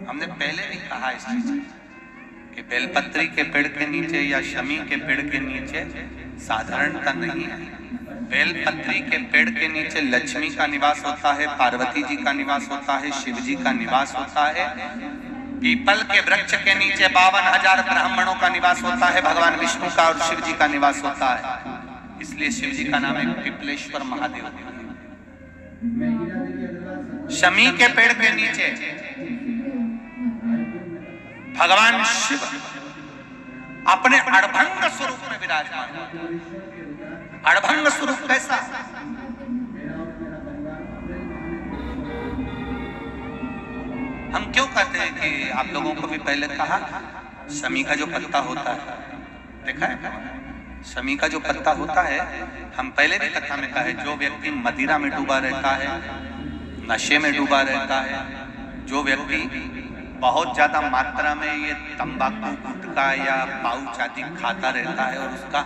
हमने पहले भी कहा इस चीज कि बेलपत्री के पेड़ के नीचे या शमी के पेड़ के नीचे साधारणता नहीं है। बेलपत्री के पेड़ के नीचे लक्ष्मी का निवास होता है, पार्वती जी का निवास होता है, शिव जी का निवास होता है। पीपल के वृक्ष के नीचे 52,000 ब्राह्मणों का निवास होता है, भगवान विष्णु का और शिव जी का निवास होता है। इसलिए शिव जी का नाम है पिपलेश्वर महादेव। शमी के पेड़ के नीचे भगवान शिव अपने अड़भंग स्वरूप में विराजमान। अड़भंग स्वरूप कैसा? हम क्यों कहते हैं कि आप लोगों को भी पहले कहा, शमी का जो पत्ता होता है, देखा है शमी का जो पत्ता होता है, हम पहले भी कथा में कहा है, जो व्यक्ति मदिरा में डूबा रहता है, नशे में डूबा रहता है, जो व्यक्ति बहुत ज्यादा मात्रा में ये तंबाकू गुटखा या पाउच आदि खाता रहता है और उसका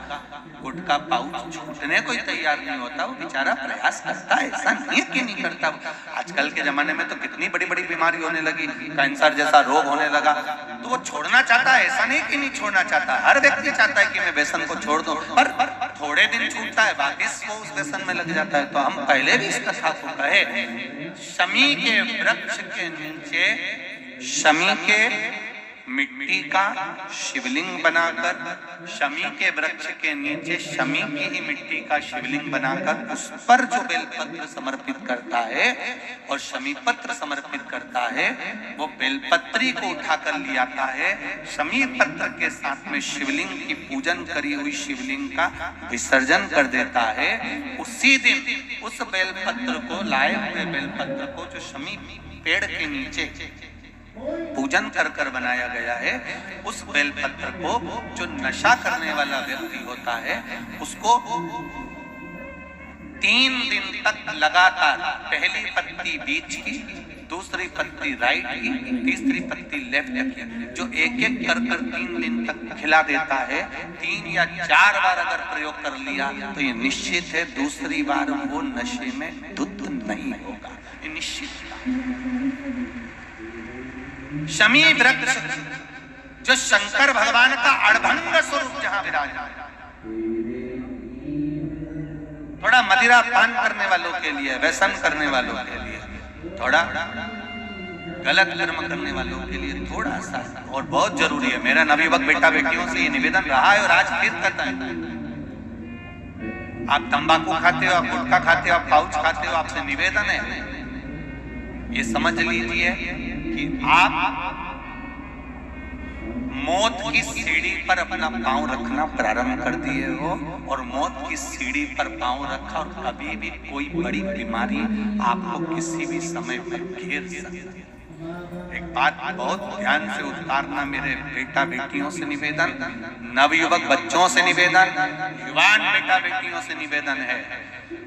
गुटखा पाउच छूटने को ही तैयार नहीं होता, वो बेचारा प्रयास करता है, ऐसा नहीं है कि नहीं करता। आजकल के जमाने में तो कितनी बड़ी बड़ी बीमारी होने लगी, कैंसर जैसा रोग होने लगा, तो वो छोड़ना चाहता है, ऐसा नहीं कि नहीं छोड़ना चाहता। हर व्यक्ति चाहता है कि मैं व्यसन को छोड़ दूं, पर थोड़े दिन छूटता है, वापिस वो उस व्यसन में लग जाता है। तो हम पहले भी इस कथा को कहे, शमी के वृक्ष के नीचे शमी के मिट्टी का शिवलिंग बनाकर, शमी के वृक्ष के नीचे शमी की ही मिट्टी का शिवलिंग बनाकर उस पर जो बेलपत्र समर्पित करता है और शमी पत्र समर्पित करता है, वो बेलपत्री को उठाकर ले आता है, शमी पत्र के साथ में शिवलिंग की पूजन करी हुई शिवलिंग का विसर्जन कर देता है। उसी दिन उस बेलपत्र को, लाए हुए बेलपत्र को जो शमी पेड़ के नीचे पूजन कर कर बनाया गया है, उस बेलपत्र को जो नशा करने वाला व्यक्ति होता है उसको 3 दिन तक लगातार, पहली पत्ती बीच की, दूसरी पत्ती राइट की, तीसरी पत्ती लेफ्ट की, जो एक एक कर 3 दिन तक खिला देता है। 3 या 4 बार अगर प्रयोग कर लिया तो ये निश्चित है दूसरी बार वो नशे में धुत नहीं होगा, ये निश्चित। शमी वृक्ष जो शंकर भगवान का अड़भंग स्वरूप जहां विराजमान, थोड़ा मदिरा पान करने वालों के लिए, व्यसन करने वालों के लिए, थोड़ा गलत कर्म करने वालों के लिए थोड़ा सा और बहुत जरूरी है। मेरा नवयुवक बेटा बेटियों से ये निवेदन रहा है और आज फिर करता है। आप तंबाकू खाते हो, आप गुटखा खाते हो, आप पाउच खाते हो, आपसे निवेदन है ये समझ लीजिए कि आप मौत की सीढ़ी पर अपना पांव रखना प्रारंभ कर दिए हो और मौत की सीढ़ी पर पांव रखा और कभी भी कोई बड़ी बीमारी आपको किसी भी समय पर घेर सकती है। एक बात बहुत ध्यान से उतारना, मेरे बेटा बेटियों से निवेदन, नवयुवक बच्चों से निवेदन, युवान बेटा बेटियों से निवेदन है,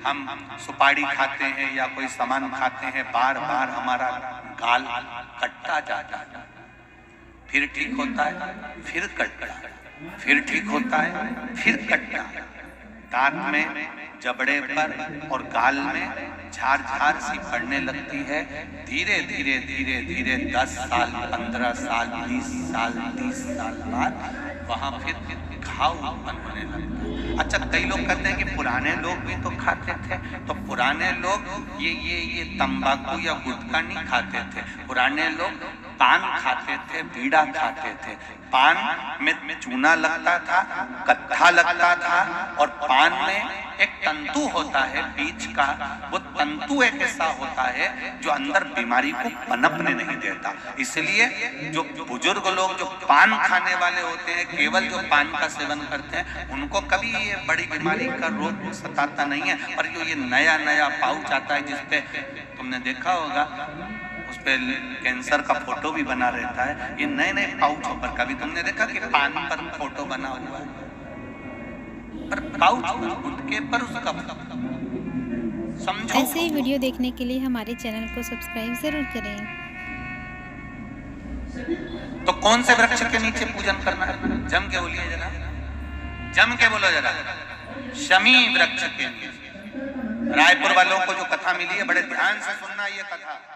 हम सुपारी खाते हैं या कोई सामान खाते हैं, बार बार हमारा गाल कटता जाता है, फिर ठीक होता है, फिर कटता है, फिर ठीक होता है, फिर कटता है। दांत में, जबड़े पर और गाल में झार सी पड़ने लगती है। धीरे धीरे धीरे धीरे 10 साल, 15 साल, 20 साल, 30 साल बाद वहां फिर घाव होने लगता है। अच्छा, कई लोग कहते हैं कि पुराने लोग भी तो खाते थे, तो पुराने लोग ये तंबाकू या गुटखा नहीं खाते थे, पुराने लोग पान खाते थे, बीड़ा खाते थे। पान में चूना लगता था, कत्था लगता था और पान में एक तंतु होता है बीच का, वो तंतु एक ऐसा होता है जो अंदर बीमारी को पनपने नहीं देता। इसलिए जो बुजुर्ग लोग जो पान खाने वाले होते हैं, केवल जो पान का सेवन करते हैं, उनको कभी ये बड़ी बीमारी का रोग सताता नहीं है। और जो ये नया नया पाउच आता है जिसपे तुमने देखा होगा उस पे कैंसर का फोटो भी बना रहता है, ये नए नए पाउचों पर कभी तुमने देखा कि पान पर फोटो बना हुआ है, पर पाउच पर, गुटके पर उसका समझो। ऐसे ही वीडियो देखने के लिए हमारे चैनल को सब्सक्राइब जरूर करें। तो कौन से वृक्ष के नीचे पूजन करना है? जम के बोलिए जरा, जम के बोलो जरा, शमी वृक्ष के नीचे। रायपुर वालों को जो कथा मिली है, बड़े ध्यान से सुनना ये कथा।